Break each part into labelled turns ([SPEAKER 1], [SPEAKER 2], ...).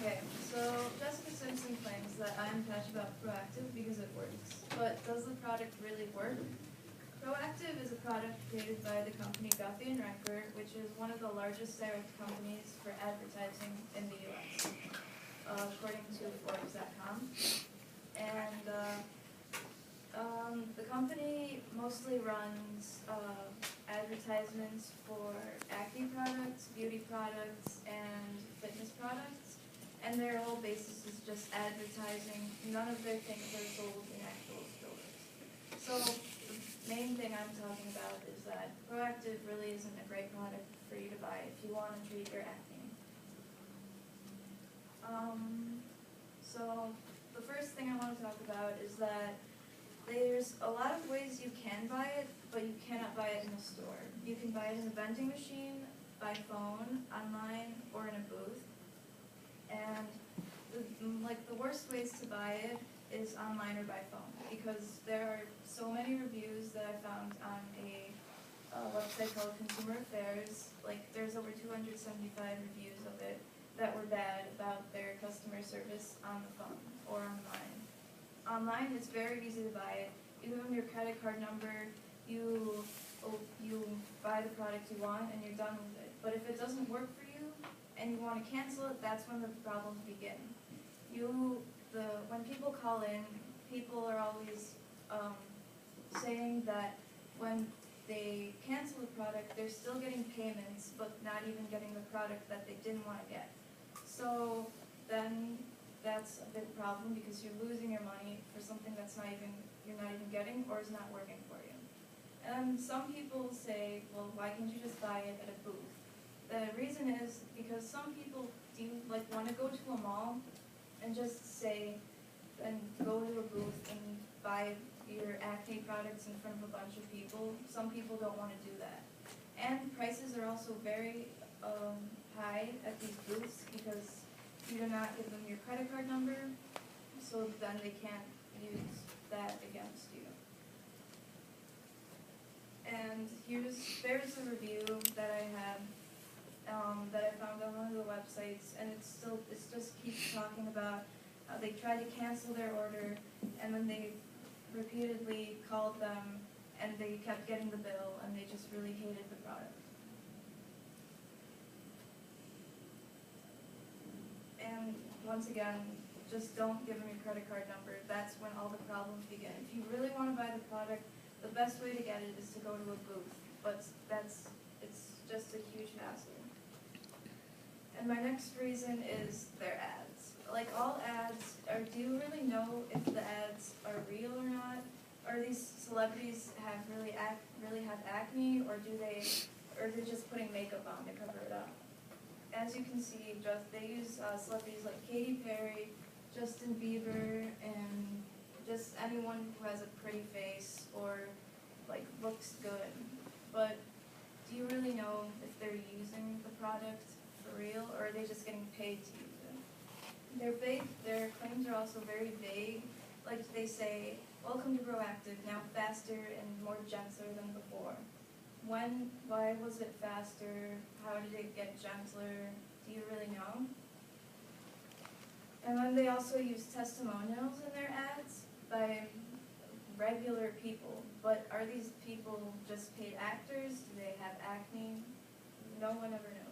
[SPEAKER 1] Okay, so Jessica Simpson claims that I'm passionate about Proactiv because it works. But does the product really work? Proactiv is a product created by the company Guthrie and Renker, which is one of the largest direct companies for advertising in the U.S., according to Forbes.com. And the company mostly runs advertisements for acne products, beauty products, and fitness products. And their whole basis is just advertising. None of their things are sold in actual stores. So the main thing I'm talking about is that Proactiv really isn't a great product for you to buy if you want to treat your acne. So the first thing I want to talk about is that there's a lot of ways you can buy it, but you cannot buy it in a store. You can buy it in a vending machine, by phone, online, or in a booth. And the worst ways to buy it is online or by phone, because there are so many reviews that I found on a website called Consumer Affairs. Like, there's over 275 reviews of it that were bad about their customer service on the phone or online. Online, it's very easy to buy it. You give them your credit card number, you buy the product you want, and you're done with it. But if it doesn't work for you, and you want to cancel it, that's when the problems begin. When people call in, people are always saying that when they cancel the product, they're still getting payments, but not even getting the product that they didn't want to get. So then that's a big problem, because you're losing your money for something you're not even getting or is not working for you. And some people say, well, why can't you just buy it at a booth? The reason is because some people want to go to a mall and just say, and go to a booth and buy your acne products in front of a bunch of people. Some people don't want to do that. And prices are also very high at these booths, because you do not give them your credit card number, so then they can't use that against you. And there's a review that I had that I found on one of the websites, and it just keeps talking about how they tried to cancel their order, and then they repeatedly called them, and they kept getting the bill, and they just really hated the product. And once again, just don't give them your credit card number. That's when all the problems begin. If you really want to buy the product, the best way to get it is to go to a booth, but it's just a huge hassle. And my next reason is their ads. Like all ads, do you really know if the ads are real or not? Or these celebrities really have acne, or are they just putting makeup on to cover it up? As you can see, they use celebrities like Katy Perry, Justin Bieber, and just anyone who has a pretty face or looks good. But do you really know if they're using the product for real, or are they just getting paid to use it? Their claims are also very vague. Like they say, welcome to Proactiv, now faster and more gentler than before. Why was it faster? How did it get gentler? Do you really know? And then they also use testimonials in their ads by regular people. But are these people just paid actors? Do they have acne? No one ever knows.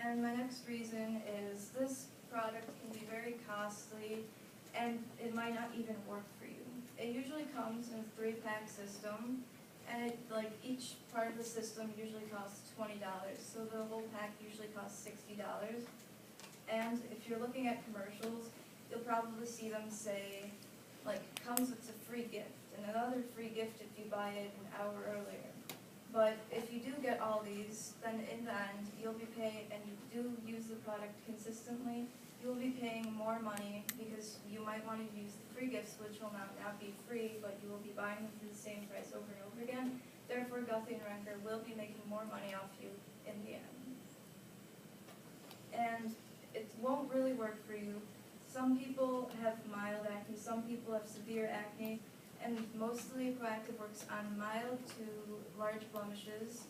[SPEAKER 1] And my next reason is this product can be very costly, and it might not even work for you. It usually comes in a 3-pack system, and each part of the system usually costs $20. So the whole pack usually costs $60. And if you're looking at commercials, you'll probably see them say, comes with a free gift, and another free gift if you buy it an hour earlier. But if you do get all these, then in the end, you'll be paid, and you do use the product consistently, you'll be paying more money, because you might want to use the free gifts, which will not be free, but you will be buying them for the same price over and over again. Therefore, Guthrie and Renker will be making more money off you in the end. And it won't really work for you. Some people have mild acne, some people have severe acne, and mostly Proactiv works on mild to large blemishes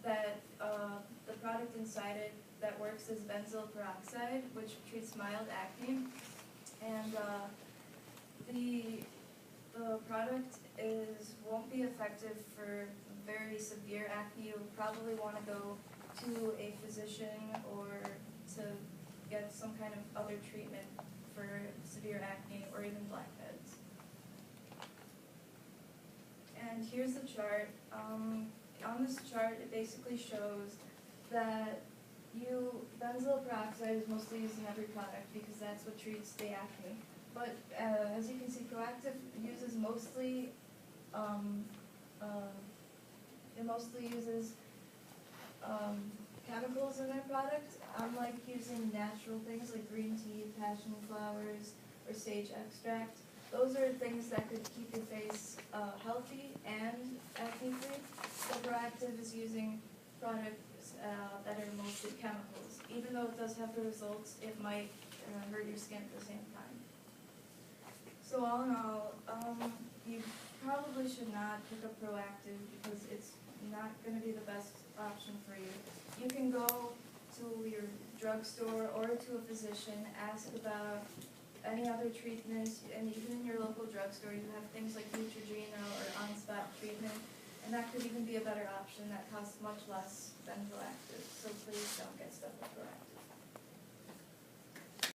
[SPEAKER 1] that the product inside it that works is benzoyl peroxide, which treats mild acne. And the product won't be effective for very severe acne. You would probably want to go to a physician or to get some kind of other treatment for severe acne or even blackheads. And here's the chart. On this chart, it basically shows that benzoyl peroxide is mostly used in every product because that's what treats the acne. But as you can see, Proactiv uses mostly uses chemicals in their product, unlike using natural things like green tea, passion flowers, or sage extract. Those are things that could keep your face healthy and acne-free. So Proactiv is using products that are mostly chemicals. Even though it does have the results, it might hurt your skin at the same time. So all in all, you probably should not pick up Proactiv because it's not going to be the best option for you. You can go to your drugstore or to a physician, ask about any other treatments, and even in your local drugstore you have things like Neutrogena or on-spot treatment, and that could even be a better option that costs much less than Proactiv. So please don't get stuck with Proactiv.